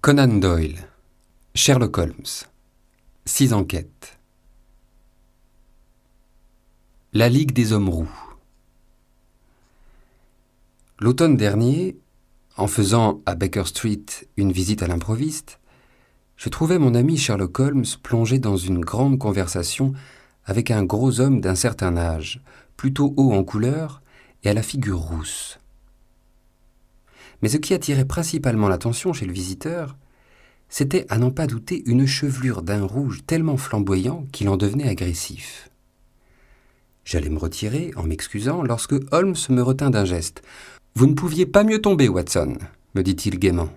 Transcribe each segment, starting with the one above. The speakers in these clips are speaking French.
Conan Doyle, Sherlock Holmes, 6 enquêtes. La Ligue des Hommes Roux. L'automne dernier, en faisant à Baker Street une visite à l'improviste, je trouvais mon ami Sherlock Holmes plongé dans une grande conversation avec un gros homme d'un certain âge, plutôt haut en couleur et à la figure rousse. Mais ce qui attirait principalement l'attention chez le visiteur, c'était à n'en pas douter une chevelure d'un rouge tellement flamboyant qu'il en devenait agressif. J'allais me retirer en m'excusant lorsque Holmes me retint d'un geste. « Vous ne pouviez pas mieux tomber, Watson », me dit-il gaiement.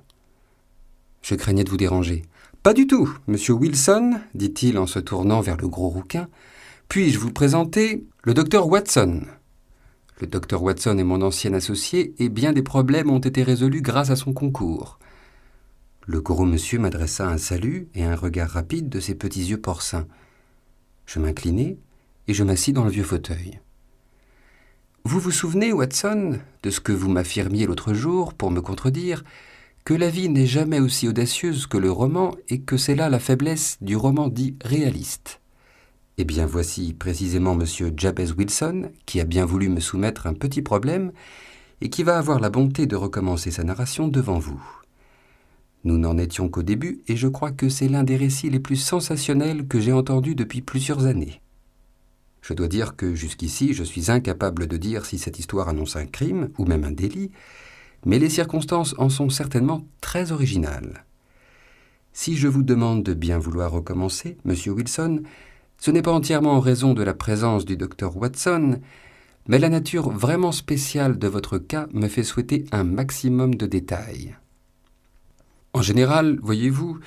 Je craignais de vous déranger. « Pas du tout, monsieur Wilson », dit-il en se tournant vers le gros rouquin. « Puis-je vous présenter le docteur Watson ?» Le docteur Watson est mon ancien associé et bien des problèmes ont été résolus grâce à son concours. Le gros monsieur m'adressa un salut et un regard rapide de ses petits yeux porcins. Je m'inclinai et je m'assis dans le vieux fauteuil. « Vous vous souvenez, Watson, de ce que vous m'affirmiez l'autre jour pour me contredire, que la vie n'est jamais aussi audacieuse que le roman et que c'est là la faiblesse du roman dit réaliste. Eh bien voici précisément monsieur Jabez Wilson qui a bien voulu me soumettre un petit problème et qui va avoir la bonté de recommencer sa narration devant vous. Nous n'en étions qu'au début et je crois que c'est l'un des récits les plus sensationnels que j'ai entendus depuis plusieurs années. Je dois dire que jusqu'ici je suis incapable de dire si cette histoire annonce un crime ou même un délit, mais les circonstances en sont certainement très originales. Si je vous demande de bien vouloir recommencer, monsieur Wilson, ce n'est pas entièrement en raison de la présence du docteur Watson, mais la nature vraiment spéciale de votre cas me fait souhaiter un maximum de détails. En général, voyez-vous,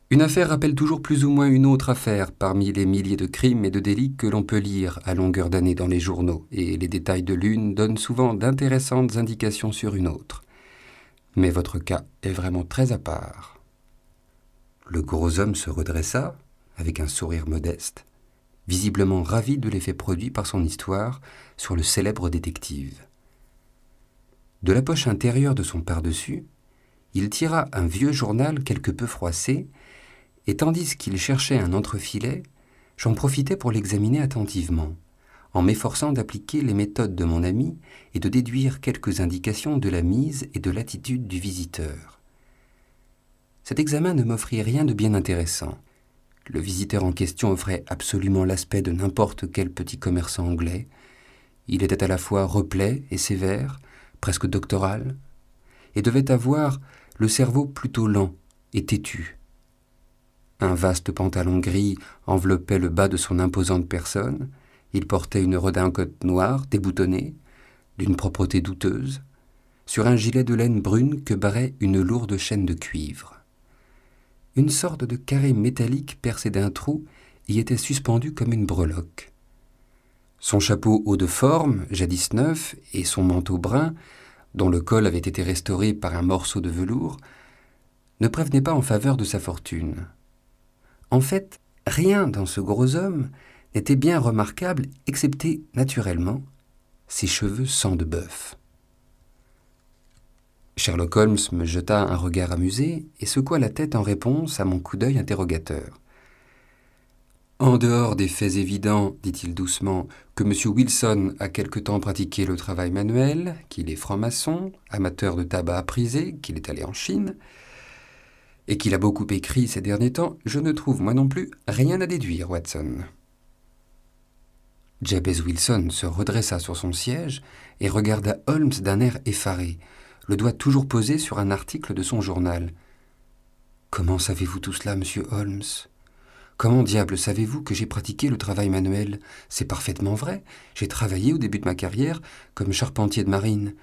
une affaire rappelle toujours plus ou moins une autre affaire parmi les milliers de crimes et de délits que l'on peut lire à longueur d'année dans les journaux, et les détails de l'une donnent souvent d'intéressantes indications sur une autre. Mais votre cas est vraiment très à part. Le gros homme se redressa, avec un sourire modeste, visiblement ravi de l'effet produit par son histoire sur le célèbre détective. De la poche intérieure de son pardessus, il tira un vieux journal quelque peu froissé, et tandis qu'il cherchait un entrefilet, j'en profitai pour l'examiner attentivement, en m'efforçant d'appliquer les méthodes de mon ami et de déduire quelques indications de la mise et de l'attitude du visiteur. Cet examen ne m'offrit rien de bien intéressant. Le visiteur en question offrait absolument l'aspect de n'importe quel petit commerçant anglais. Il était à la fois replet et sévère, presque doctoral, et devait avoir le cerveau plutôt lent et têtu. Un vaste pantalon gris enveloppait le bas de son imposante personne. Il portait une redingote noire déboutonnée, d'une propreté douteuse, sur un gilet de laine brune que barrait une lourde chaîne de cuivre. Une sorte de carré métallique percé d'un trou y était suspendu comme une breloque. Son chapeau haut de forme, jadis neuf, et son manteau brun, dont le col avait été restauré par un morceau de velours, ne prévenaient pas en faveur de sa fortune. En fait, rien dans ce gros homme n'était bien remarquable, excepté, naturellement, ses cheveux sang de bœuf. Sherlock Holmes me jeta un regard amusé et secoua la tête en réponse à mon coup d'œil interrogateur. « En dehors des faits évidents, dit-il doucement, que M. Wilson a quelque temps pratiqué le travail manuel, qu'il est franc-maçon, amateur de tabac prisé, qu'il est allé en Chine, et qu'il a beaucoup écrit ces derniers temps, je ne trouve moi non plus rien à déduire, Watson. » Jabez Wilson se redressa sur son siège et regarda Holmes d'un air effaré, le doigt toujours posé sur un article de son journal. « Comment savez-vous tout cela, monsieur Holmes ? Comment diable savez-vous que j'ai pratiqué le travail manuel ? C'est parfaitement vrai. J'ai travaillé au début de ma carrière comme charpentier de marine.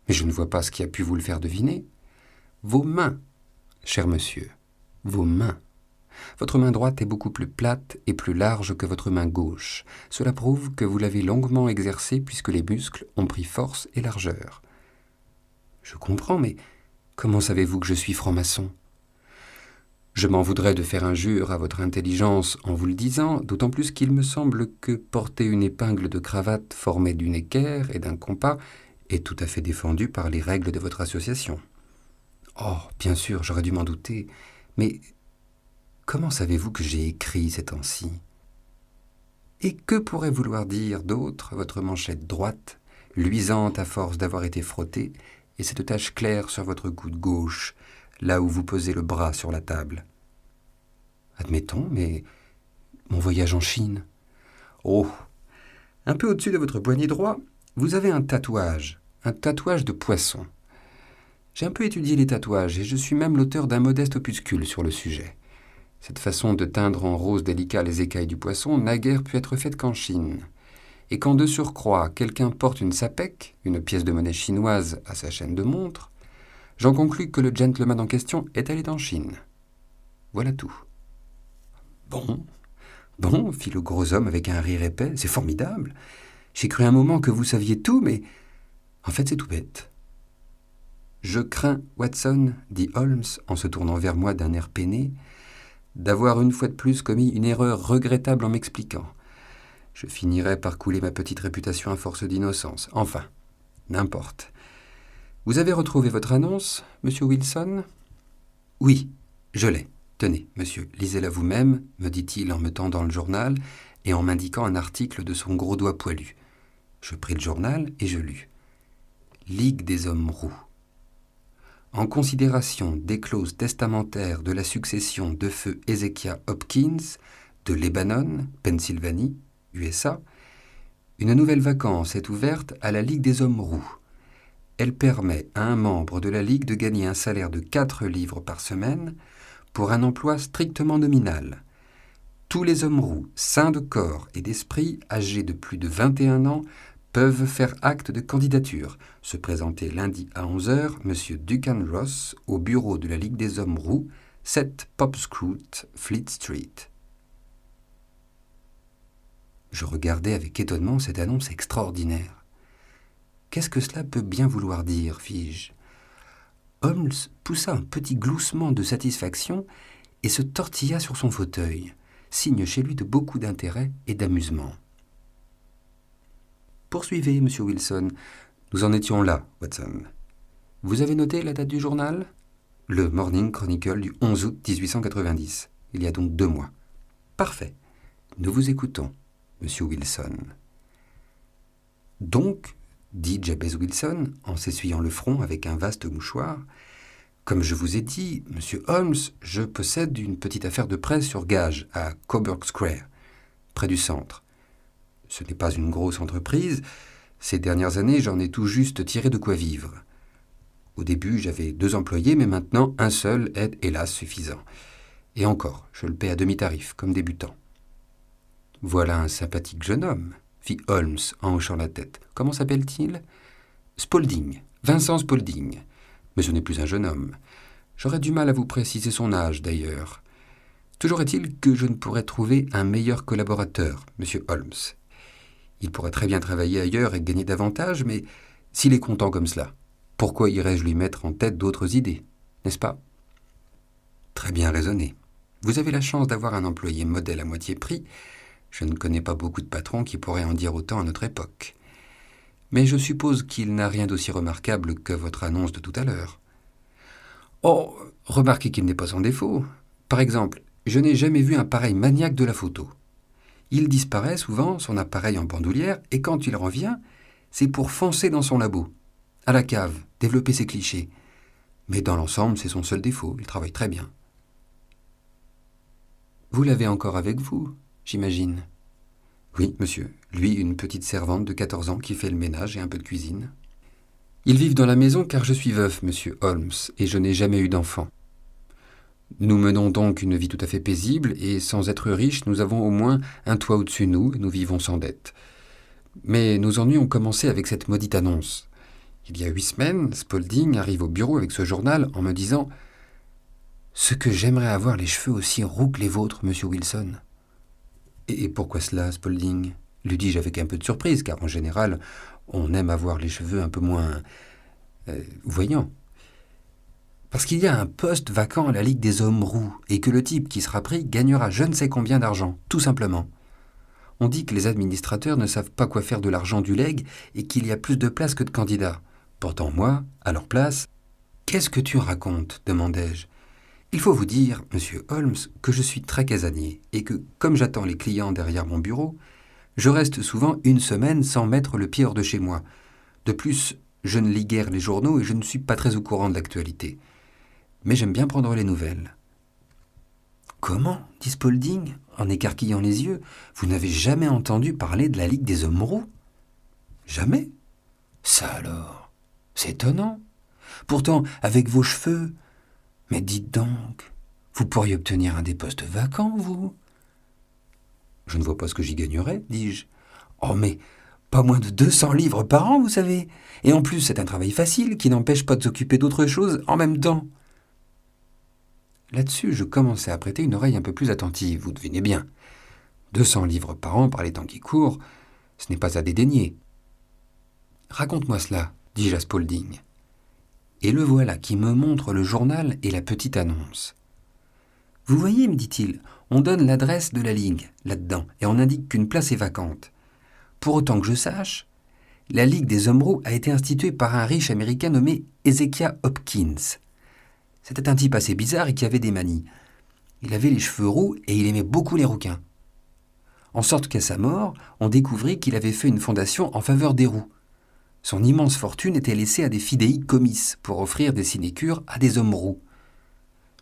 Mais je ne vois pas ce qui a pu vous le faire deviner. Vos mains, cher monsieur, vos mains. Votre main droite est beaucoup plus plate et plus large que votre main gauche. Cela prouve que vous l'avez longuement exercée puisque les muscles ont pris force et largeur. Je comprends, mais comment savez-vous que je suis franc-maçon ? Je m'en voudrais de faire injure à votre intelligence en vous le disant, d'autant plus qu'il me semble que porter une épingle de cravate formée d'une équerre et d'un compas est tout à fait défendu par les règles de votre association. Oh, bien sûr, j'aurais dû m'en douter. Mais comment savez-vous que j'ai écrit ces temps-ci? Et que pourrait vouloir dire d'autre votre manchette droite, luisante à force d'avoir été frottée, et cette tache claire sur votre coude gauche, là où vous posez le bras sur la table? Admettons, mais mon voyage en Chine. Oh, un peu au-dessus de votre poignet droit, vous avez un tatouage de poisson. J'ai un peu étudié les tatouages et je suis même l'auteur d'un modeste opuscule sur le sujet. Cette façon de teindre en rose délicat les écailles du poisson n'a guère pu être faite qu'en Chine. Et quand de surcroît quelqu'un porte une sapèque, une pièce de monnaie chinoise, à sa chaîne de montre, j'en conclus que le gentleman en question est allé en Chine. Voilà tout. Bon, fit le gros homme avec un rire épais, c'est formidable. J'ai cru un moment que vous saviez tout, mais en fait c'est tout bête. Je crains, Watson, dit Holmes en se tournant vers moi d'un air peiné, d'avoir une fois de plus commis une erreur regrettable en m'expliquant. Je finirais par couler ma petite réputation à force d'innocence. Enfin, n'importe. Vous avez retrouvé votre annonce, monsieur Wilson? Oui, je l'ai. Tenez, monsieur, lisez-la vous-même, me dit-il en me tendant le journal et en m'indiquant un article de son gros doigt poilu. Je pris le journal et je lus. Ligue des hommes roux. En considération des clauses testamentaires de la succession de feu Ezekiah Hopkins, de Lebanon, Pennsylvanie, USA, une nouvelle vacance est ouverte à la Ligue des hommes roux. Elle permet à un membre de la Ligue de gagner un salaire de 4 livres par semaine pour un emploi strictement nominal. Tous les hommes roux, sains de corps et d'esprit, âgés de plus de 21 ans, peuvent faire acte de candidature, se présenter lundi à 11h, M. Duncan Ross, au bureau de la Ligue des hommes roux, 7 Popscroot, Fleet Street. Je regardais avec étonnement cette annonce extraordinaire. Qu'est-ce que cela peut bien vouloir dire, fis-je. Holmes poussa un petit gloussement de satisfaction et se tortilla sur son fauteuil, signe chez lui de beaucoup d'intérêt et d'amusement. Poursuivez, monsieur Wilson. Nous en étions là, Watson. Vous avez noté la date du journal? Le Morning Chronicle du 11 août 1890. Il y a donc 2 mois. Parfait. Nous vous écoutons, monsieur Wilson. Donc, dit Jabez Wilson, en s'essuyant le front avec un vaste mouchoir, comme je vous ai dit, monsieur Holmes, je possède une petite affaire de presse sur gage à Coburg Square, près du centre. Ce n'est pas une grosse entreprise. Ces dernières années, j'en ai tout juste tiré de quoi vivre. Au début, j'avais 2 employés, mais maintenant, un seul est, hélas, suffisant. Et encore, je le paie à demi-tarif, comme débutant. Voilà un sympathique jeune homme, fit Holmes en hochant la tête. Comment s'appelle-t-il? Spaulding, Vincent Spaulding. Mais ce n'est plus un jeune homme. J'aurais du mal à vous préciser son âge, d'ailleurs. Toujours est-il que je ne pourrais trouver un meilleur collaborateur, monsieur Holmes. Il pourrait très bien travailler ailleurs et gagner davantage, mais s'il est content comme cela, pourquoi irais-je lui mettre en tête d'autres idées, n'est-ce pas? Très bien raisonné. Vous avez la chance d'avoir un employé modèle à moitié prix. Je ne connais pas beaucoup de patrons qui pourraient en dire autant à notre époque. Mais je suppose qu'il n'a rien d'aussi remarquable que votre annonce de tout à l'heure. Oh, remarquez qu'il n'est pas sans défaut. Par exemple, je n'ai jamais vu un pareil maniaque de la photo. Il disparaît souvent, son appareil en bandoulière, et quand il revient, c'est pour foncer dans son labo, à la cave, développer ses clichés. Mais dans l'ensemble, c'est son seul défaut, il travaille très bien. Vous l'avez encore avec vous, j'imagine? Oui, monsieur. Lui, une petite servante de 14 ans qui fait le ménage et un peu de cuisine. Ils vivent dans la maison car je suis veuf, monsieur Holmes, et je n'ai jamais eu d'enfant. Nous menons donc une vie tout à fait paisible, et sans être riches, nous avons au moins un toit au-dessus de nous, et nous vivons sans dette. Mais nos ennuis ont commencé avec cette maudite annonce. Il y a 8 semaines, Spaulding arrive au bureau avec ce journal en me disant « Ce que j'aimerais avoir les cheveux aussi roux que les vôtres, monsieur Wilson. » Et pourquoi cela, Spaulding? Lui dis-je avec un peu de surprise, car en général, on aime avoir les cheveux un peu moins voyants. Parce qu'il y a un poste vacant à la Ligue des hommes roux, et que le type qui sera pris gagnera je ne sais combien d'argent, tout simplement. On dit que les administrateurs ne savent pas quoi faire de l'argent du legs et qu'il y a plus de places que de candidats. Pourtant moi, à leur place, Qu'est-ce que tu racontes ? Demandai-je. Il faut vous dire, monsieur Holmes, que je suis très casanier et que, comme j'attends les clients derrière mon bureau, je reste souvent une semaine sans mettre le pied hors de chez moi. De plus, je ne lis guère les journaux et je ne suis pas très au courant de l'actualité. Mais j'aime bien prendre les nouvelles. Comment ? Dit Spaulding, en écarquillant les yeux. Vous n'avez jamais entendu parler de la Ligue des Hommes Roux ? Jamais ? Ça alors ? C'est étonnant. Pourtant, avec vos cheveux... Mais dites donc, vous pourriez obtenir un des postes vacants, vous ? Je ne vois pas ce que j'y gagnerais, dis-je. Oh, mais pas moins de 200 livres par an, vous savez. Et en plus, c'est un travail facile qui n'empêche pas de s'occuper d'autre chose en même temps. Là-dessus, je commençais à prêter une oreille un peu plus attentive, vous devinez bien. 200 livres par an par les temps qui courent, ce n'est pas à dédaigner. Raconte-moi cela, dis-je à Spaulding. Et le voilà qui me montre le journal et la petite annonce. Vous voyez, me dit-il, on donne l'adresse de la Ligue là-dedans et on indique qu'une place est vacante. Pour autant que je sache, la Ligue des Hommes Roux a été instituée par un riche américain nommé Ezekiah Hopkins. C'était un type assez bizarre et qui avait des manies. Il avait les cheveux roux et il aimait beaucoup les rouquins. En sorte qu'à sa mort, on découvrit qu'il avait fait une fondation en faveur des roux. Son immense fortune était laissée à des fidéicommis pour offrir des sinécures à des hommes roux.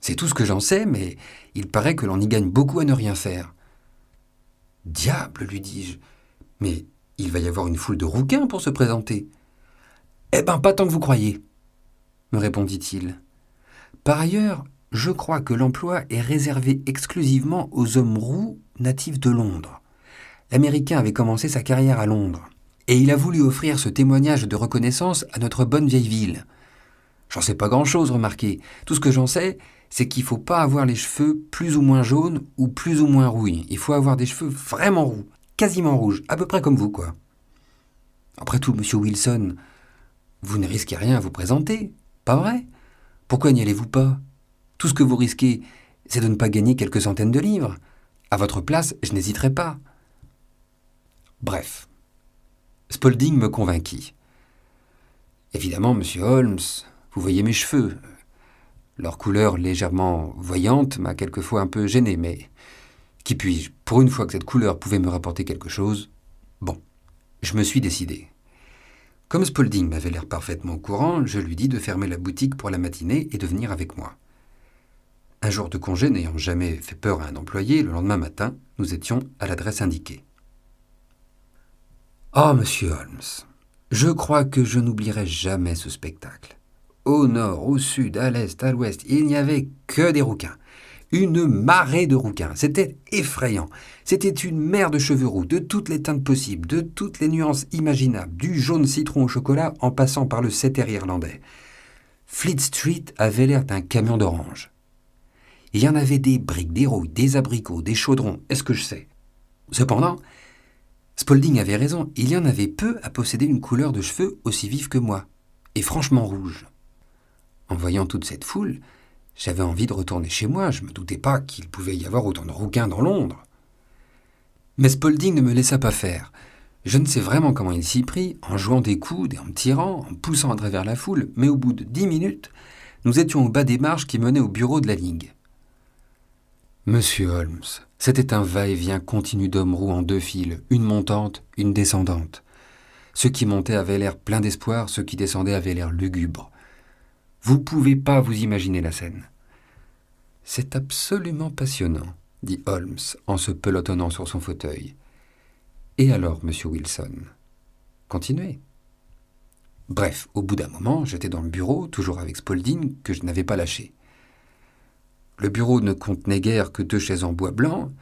C'est tout ce que j'en sais, mais il paraît que l'on y gagne beaucoup à ne rien faire. « Diable, lui dis-je, mais il va y avoir une foule de rouquins pour se présenter. »« Eh ben, pas tant que vous croyez, » me répondit-il. « Par ailleurs, je crois que l'emploi est réservé exclusivement aux hommes roux natifs de Londres. L'Américain avait commencé sa carrière à Londres. Et il a voulu offrir ce témoignage de reconnaissance à notre bonne vieille ville. J'en sais pas grand-chose, remarquez. Tout ce que j'en sais, c'est qu'il faut pas avoir les cheveux plus ou moins jaunes ou plus ou moins rouilles. Il faut avoir des cheveux vraiment roux, quasiment rouges, à peu près comme vous, quoi. Après tout, monsieur Wilson, vous ne risquez rien à vous présenter, pas vrai ? Pourquoi n'y allez-vous pas ? Tout ce que vous risquez, c'est de ne pas gagner quelques centaines de livres. À votre place, je n'hésiterais pas. Bref. Spaulding me convainquit. Évidemment, monsieur Holmes, vous voyez mes cheveux. Leur couleur légèrement voyante m'a quelquefois un peu gêné, mais qui puis-je ? Pour une fois que cette couleur pouvait me rapporter quelque chose, bon, je me suis décidé. Comme Spaulding m'avait l'air parfaitement au courant, je lui dis de fermer la boutique pour la matinée et de venir avec moi. Un jour de congé n'ayant jamais fait peur à un employé, le lendemain matin, nous étions à l'adresse indiquée. Oh, monsieur Holmes, je crois que je n'oublierai jamais ce spectacle. Au nord, au sud, à l'est, à l'ouest, il n'y avait que des rouquins. Une marée de rouquins. C'était effrayant. C'était une mer de cheveux roux, de toutes les teintes possibles, de toutes les nuances imaginables, du jaune citron au chocolat en passant par le setter irlandais. Fleet Street avait l'air d'un camion d'oranges. Il y en avait des briques, des rouilles, des abricots, des chaudrons, est-ce que je sais. Cependant, Spaulding avait raison, il y en avait peu à posséder une couleur de cheveux aussi vive que moi, et franchement rouge. En voyant toute cette foule, j'avais envie de retourner chez moi, je ne me doutais pas qu'il pouvait y avoir autant de rouquins dans Londres. Mais Spaulding ne me laissa pas faire. Je ne sais vraiment comment il s'y prit, en jouant des coudes et en me tirant, en poussant à travers la foule, mais au bout de 10 minutes, nous étions au bas des marches qui menaient au bureau de la Ligue. Monsieur Holmes, c'était un va-et-vient continu d'hommes roux en 2 files, une montante, une descendante. Ceux qui montaient avaient l'air plein d'espoir, ceux qui descendaient avaient l'air lugubres. Vous ne pouvez pas vous imaginer la scène. « C'est absolument passionnant, » dit Holmes en se pelotonnant sur son fauteuil. « Et alors, monsieur Wilson ? Continuez. » Bref, au bout d'un moment, j'étais dans le bureau, toujours avec Spaulding, que je n'avais pas lâché. Le bureau ne contenait guère que 2 chaises en bois blanc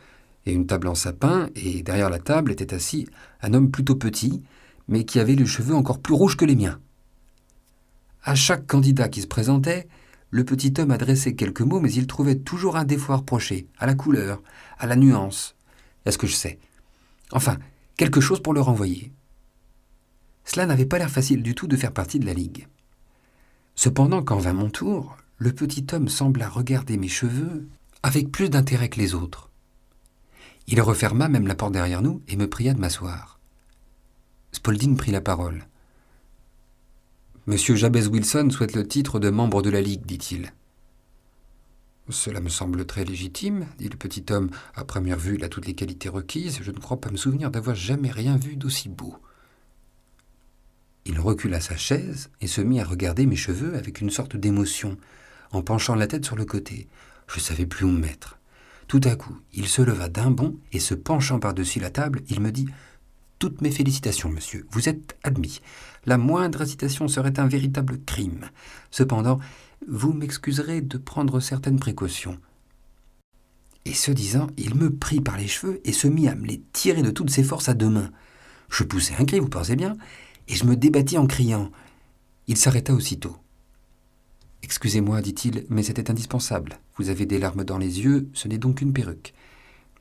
et une table en sapin, et derrière la table était assis un homme plutôt petit, mais qui avait les cheveux encore plus rouges que les miens. À chaque candidat qui se présentait, le petit homme adressait quelques mots, mais il trouvait toujours un défaut à reprocher, à la couleur, à la nuance, à ce que je sais. Enfin, quelque chose pour le renvoyer. Cela n'avait pas l'air facile du tout de faire partie de la Ligue. Cependant, quand vint mon tour, le petit homme sembla regarder mes cheveux avec plus d'intérêt que les autres. Il referma même la porte derrière nous et me pria de m'asseoir. Spaulding prit la parole. Monsieur Jabez Wilson souhaite le titre de membre de la Ligue, dit-il. Cela me semble très légitime, dit le petit homme. À première vue, il a toutes les qualités requises. Je ne crois pas me souvenir d'avoir jamais rien vu d'aussi beau. Il recula sa chaise et se mit à regarder mes cheveux avec une sorte d'émotion, en penchant la tête sur le côté. Je ne savais plus où me mettre. Tout à coup, il se leva d'un bond et se penchant par-dessus la table, il me dit « Toutes mes félicitations, monsieur, vous êtes admis. La moindre hésitation serait un véritable crime. Cependant, vous m'excuserez de prendre certaines précautions. » Et ce disant, il me prit par les cheveux et se mit à me les tirer de toutes ses forces à deux mains. Je poussai un cri, vous pensez bien, et je me débattis en criant. Il s'arrêta aussitôt. « Excusez-moi, dit-il, mais c'était indispensable. Vous avez des larmes dans les yeux, ce n'est donc qu'une perruque.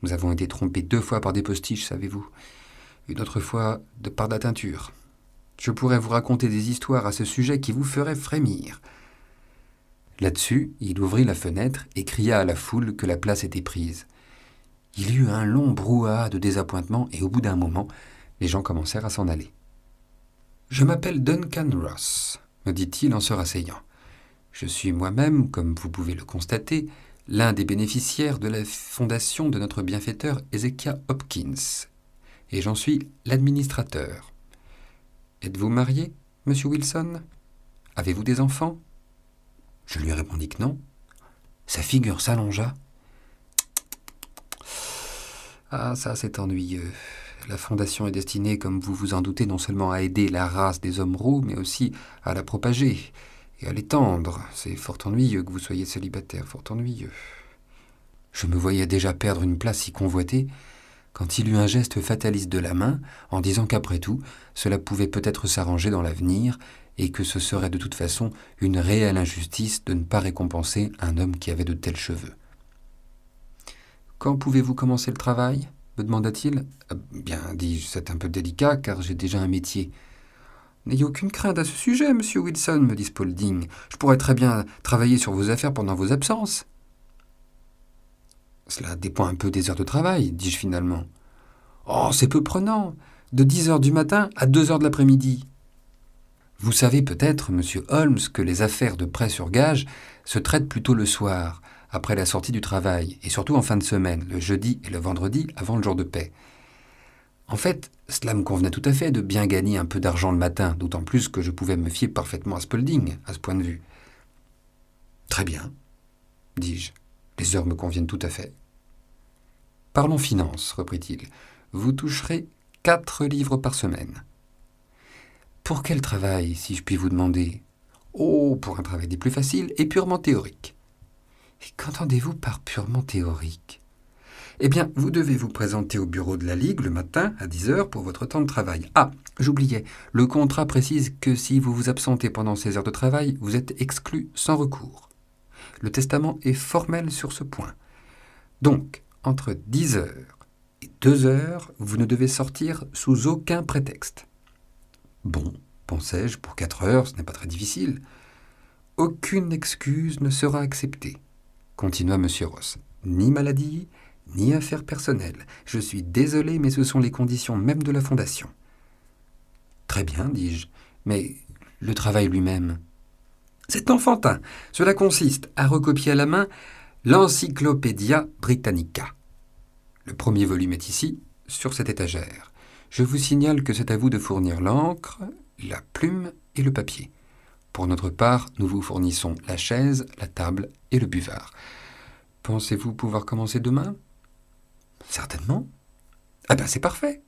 Nous avons été trompés 2 fois par des postiches, savez-vous. Une autre fois par de la teinture. Je pourrais vous raconter des histoires à ce sujet qui vous feraient frémir. » Là-dessus, il ouvrit la fenêtre et cria à la foule que la place était prise. Il y eut un long brouhaha de désappointement et au bout d'un moment, les gens commencèrent à s'en aller. « Je m'appelle Duncan Ross, me dit-il en se rasseyant. Je suis moi-même, comme vous pouvez le constater, l'un des bénéficiaires de la fondation de notre bienfaiteur Ezekiah Hopkins, et j'en suis l'administrateur. Êtes-vous marié, monsieur Wilson? Avez-vous des enfants? » Je lui répondis que non. Sa figure s'allongea. « Ah, ça, c'est ennuyeux. La fondation est destinée, comme vous vous en doutez, non seulement à aider la race des hommes roux, mais aussi à la propager et à l'étendre. C'est fort ennuyeux que vous soyez célibataire, fort ennuyeux. » Je me voyais déjà perdre une place si convoitée, quand il eut un geste fataliste de la main, en disant qu'après tout, cela pouvait peut-être s'arranger dans l'avenir, et que ce serait de toute façon une réelle injustice de ne pas récompenser un homme qui avait de tels cheveux. « Quand pouvez-vous commencer le travail ?» me demanda-t-il. « Bien, dis-je, c'est un peu délicat, car j'ai déjà un métier. »« N'ayez aucune crainte à ce sujet, monsieur Wilson, me dit Spaulding. Je pourrais très bien travailler sur vos affaires pendant vos absences. »« Cela dépend un peu des heures de travail, dis-je finalement. »« Oh, c'est peu prenant, de 10 heures du matin à 2 heures de l'après-midi. » Vous savez peut-être, monsieur Holmes, que les affaires de prêt sur gage se traitent plutôt le soir, après la sortie du travail, et surtout en fin de semaine, le jeudi et le vendredi avant le jour de paie. En fait, cela me convenait tout à fait de bien gagner un peu d'argent le matin, d'autant plus que je pouvais me fier parfaitement à Spaulding, à ce point de vue. « Très bien, dis-je, les heures me conviennent tout à fait. »« Parlons finances, reprit-il. Vous toucherez 4 livres par semaine. » « Pour quel travail, si je puis vous demander ? » ?»« Oh, pour un travail des plus faciles et purement théorique. »« Et qu'entendez-vous par purement théorique ? » ?»« Eh bien, vous devez vous présenter au bureau de la Ligue le matin à 10 heures pour votre temps de travail. Ah, j'oubliais, le contrat précise que si vous vous absentez pendant ces heures de travail, vous êtes exclu sans recours. Le testament est formel sur ce point. Donc, entre 10 heures et 2 heures, vous ne devez sortir sous aucun prétexte. » Bon, pensai-je, pour 4 heures, ce n'est pas très difficile. « Aucune excuse ne sera acceptée, » continua M. Ross. « Ni maladie, ni affaires personnelles. Je suis désolé, mais ce sont les conditions même de la fondation. »« Très bien, dis-je, mais le travail lui-même ?»« C'est enfantin. Cela consiste à recopier à la main l'Encyclopædia Britannica. Le premier volume est ici, sur cette étagère. Je vous signale que c'est à vous de fournir l'encre, la plume et le papier. Pour notre part, nous vous fournissons la chaise, la table et le buvard. Pensez-vous pouvoir commencer demain ? » ?»« Certainement. »« Ah ben c'est parfait, »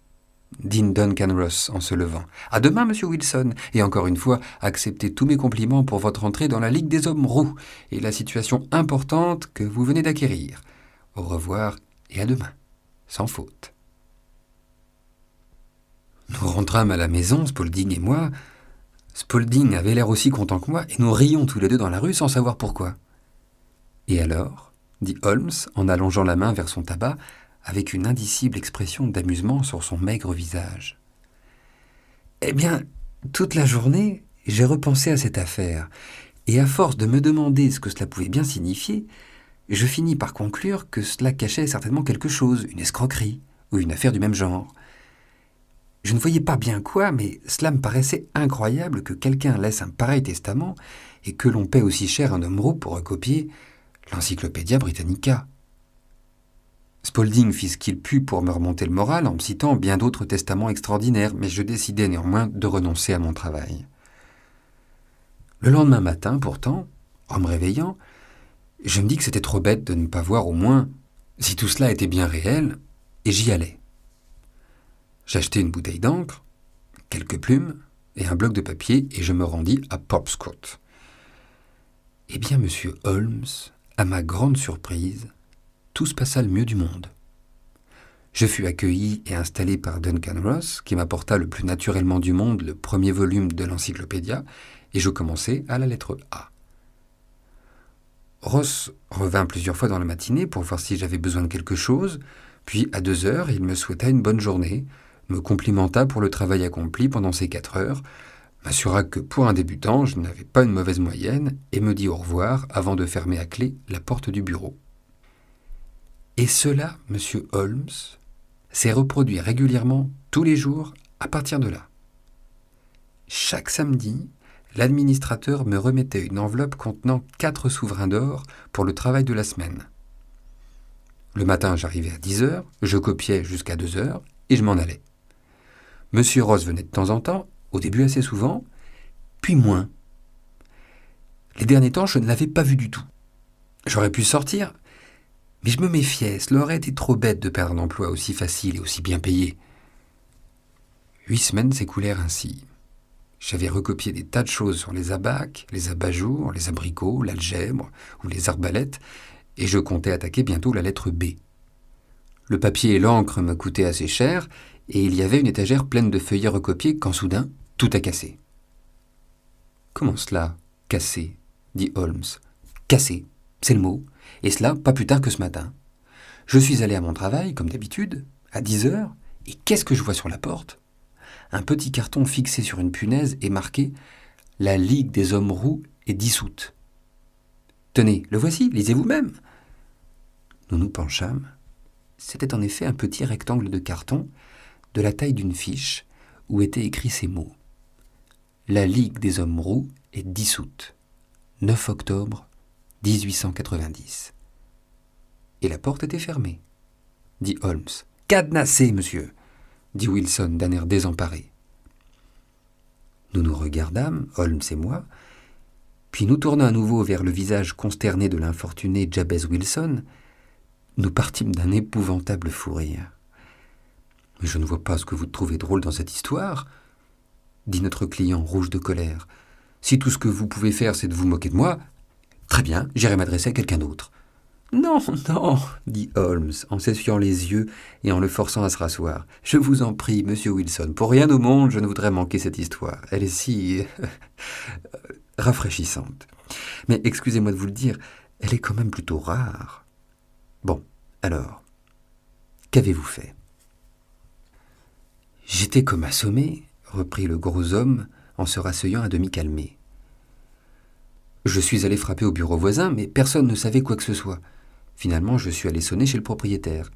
dit Duncan Ross en se levant. « À demain, monsieur Wilson, et encore une fois, acceptez tous mes compliments pour votre entrée dans la Ligue des hommes roux et la situation importante que vous venez d'acquérir. Au revoir et à demain, sans faute. » Nous rentrâmes à la maison, Spaulding et moi. Spaulding avait l'air aussi content que moi, et nous rions tous les deux dans la rue sans savoir pourquoi. « Et alors ?» dit Holmes en allongeant la main vers son tabac, avec une indicible expression d'amusement sur son maigre visage. « Eh bien, toute la journée, j'ai repensé à cette affaire, et à force de me demander ce que cela pouvait bien signifier, je finis par conclure que cela cachait certainement quelque chose, une escroquerie, ou une affaire du même genre. Je ne voyais pas bien quoi, mais cela me paraissait incroyable que quelqu'un laisse un pareil testament et que l'on paie aussi cher un homme roux pour recopier l'Encyclopædia Britannica. Spalding fit ce qu'il put pour me remonter le moral en me citant bien d'autres testaments extraordinaires, mais je décidai néanmoins de renoncer à mon travail. Le lendemain matin, pourtant, en me réveillant, je me dis que c'était trop bête de ne pas voir au moins si tout cela était bien réel, et j'y allais. J'achetai une bouteille d'encre, quelques plumes et un bloc de papier, et je me rendis à Pops Court. Eh bien, monsieur Holmes, à ma grande surprise, tout se passa le mieux du monde. Je fus accueilli et installé par Duncan Ross, qui m'apporta le plus naturellement du monde le premier volume de l'encyclopédia, et je commençai à la lettre A. Ross revint plusieurs fois dans la matinée pour voir si j'avais besoin de quelque chose, puis à 2 heures, il me souhaita une bonne journée, me complimenta pour le travail accompli pendant ces 4 heures, m'assura que pour un débutant, je n'avais pas une mauvaise moyenne, et me dit au revoir avant de fermer à clé la porte du bureau. Et cela, monsieur Holmes, s'est reproduit régulièrement tous les jours à partir de là. Chaque samedi, l'administrateur me remettait une enveloppe contenant 4 souverains d'or pour le travail de la semaine. Le matin, j'arrivais à 10 heures, je copiais jusqu'à 2 heures et je m'en allais. Monsieur Ross venait de temps en temps, au début assez souvent, puis moins. Les derniers temps, je ne l'avais pas vu du tout. J'aurais pu sortir, mais je me méfiais, cela aurait été trop bête de perdre un emploi aussi facile et aussi bien payé. 8 semaines s'écoulèrent ainsi. J'avais recopié des tas de choses sur les abacs, les abat-jours, les abricots, l'algèbre ou les arbalètes, et je comptais attaquer bientôt la lettre B. Le papier et l'encre me coûtaient assez cher, et il y avait une étagère pleine de feuillets recopiés quand soudain, tout a cassé. « Comment cela, cassé ?» dit Holmes. « Cassé, c'est le mot, et cela pas plus tard que ce matin. Je suis allé à mon travail, comme d'habitude, à 10 heures, et qu'est-ce que je vois sur la porte ? Un petit carton fixé sur une punaise et marqué « La Ligue des hommes roux est dissoute ». Tenez, le voici, lisez vous-même. Nous nous penchâmes. C'était en effet un petit rectangle de carton, de la taille d'une fiche, où étaient écrits ces mots. « La Ligue des hommes roux est dissoute. 9 octobre 1890. » Et la porte était fermée, dit Holmes. « Cadenassée, monsieur !» dit Wilson d'un air désemparé. Nous nous regardâmes, Holmes et moi, puis nous tournant à nouveau vers le visage consterné de l'infortuné Jabez Wilson, nous partîmes d'un épouvantable fou rire. « Mais je ne vois pas ce que vous trouvez drôle dans cette histoire, » dit notre client rouge de colère. « Si tout ce que vous pouvez faire, c'est de vous moquer de moi, très bien, j'irai m'adresser à quelqu'un d'autre. »« Non, non, » dit Holmes, en s'essuyant les yeux et en le forçant à se rasseoir. « Je vous en prie, monsieur Wilson, pour rien au monde, je ne voudrais manquer cette histoire. Elle est si... rafraîchissante. Mais excusez-moi de vous le dire, elle est quand même plutôt rare. Bon, alors, qu'avez-vous fait ?» « J'étais comme assommé, » reprit le gros homme en se rasseyant à demi calmé. « Je suis allé frapper au bureau voisin, mais personne ne savait quoi que ce soit. Finalement, je suis allé sonner chez le propriétaire.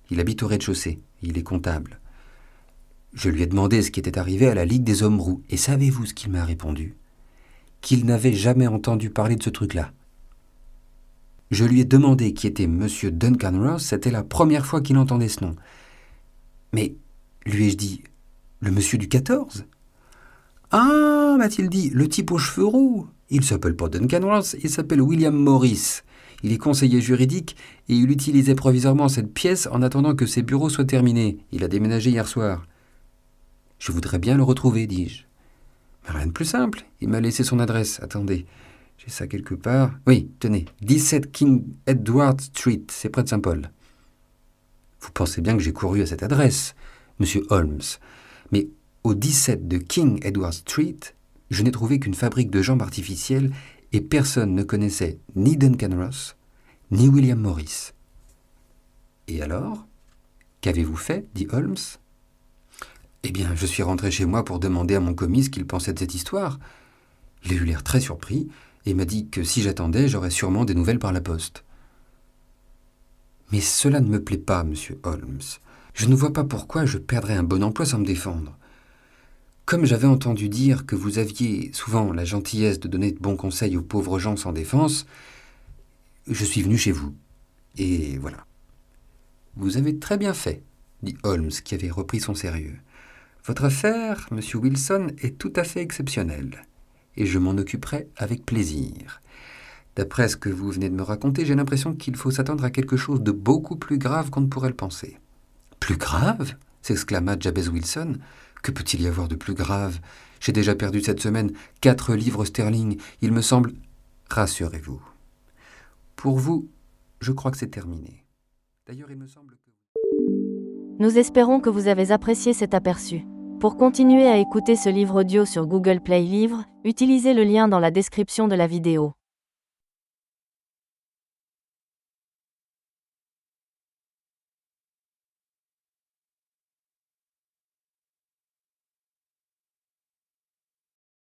Il habite au rez-de-chaussée, il est comptable. Je lui ai demandé ce qui était arrivé à la Ligue des hommes roux, et savez-vous ce qu'il m'a répondu ? Qu'il n'avait jamais entendu parler de ce truc-là. Je lui ai demandé qui était monsieur Duncan Ross, c'était la première fois qu'il entendait ce nom. Mais, lui ai-je dit, le monsieur du 14 ? Ah, m'a-t-il dit, le type aux cheveux roux. Il s'appelle pas Duncan Ross, il s'appelle William Morris. Il est conseiller juridique et il utilisait provisoirement cette pièce en attendant que ses bureaux soient terminés. Il a déménagé hier soir. Je voudrais bien le retrouver, dis-je. Mais rien de plus simple, il m'a laissé son adresse. Attendez, j'ai ça quelque part. Oui, tenez, 17 King Edward Street, c'est près de Saint-Paul. Vous pensez bien que j'ai couru à cette adresse, monsieur Holmes. Mais au 17 de King Edward Street, je n'ai trouvé qu'une fabrique de jambes artificielles et personne ne connaissait ni Duncan Ross, ni William Morris. Et alors, qu'avez-vous fait, dit Holmes. Eh bien, je suis rentré chez moi pour demander à mon commis ce qu'il pensait de cette histoire. Il a eu l'air très surpris et m'a dit que si j'attendais, j'aurais sûrement des nouvelles par la poste. Mais cela ne me plaît pas, monsieur Holmes. Je ne vois pas pourquoi je perdrais un bon emploi sans me défendre. Comme j'avais entendu dire que vous aviez souvent la gentillesse de donner de bons conseils aux pauvres gens sans défense, je suis venu chez vous. Et voilà. Vous avez très bien fait, dit Holmes, qui avait repris son sérieux. Votre affaire, monsieur Wilson, est tout à fait exceptionnelle, et je m'en occuperai avec plaisir. D'après ce que vous venez de me raconter, j'ai l'impression qu'il faut s'attendre à quelque chose de beaucoup plus grave qu'on ne pourrait le penser. Plus grave s'exclama Jabez Wilson. Que peut-il y avoir de plus grave? J'ai déjà perdu cette semaine 4 livres sterling. Il me semble... Rassurez-vous. Pour vous, je crois que c'est terminé. D'ailleurs, il me semble que... Nous espérons que vous avez apprécié cet aperçu. Pour continuer à écouter ce livre audio sur Google Play Livres, utilisez le lien dans la description de la vidéo.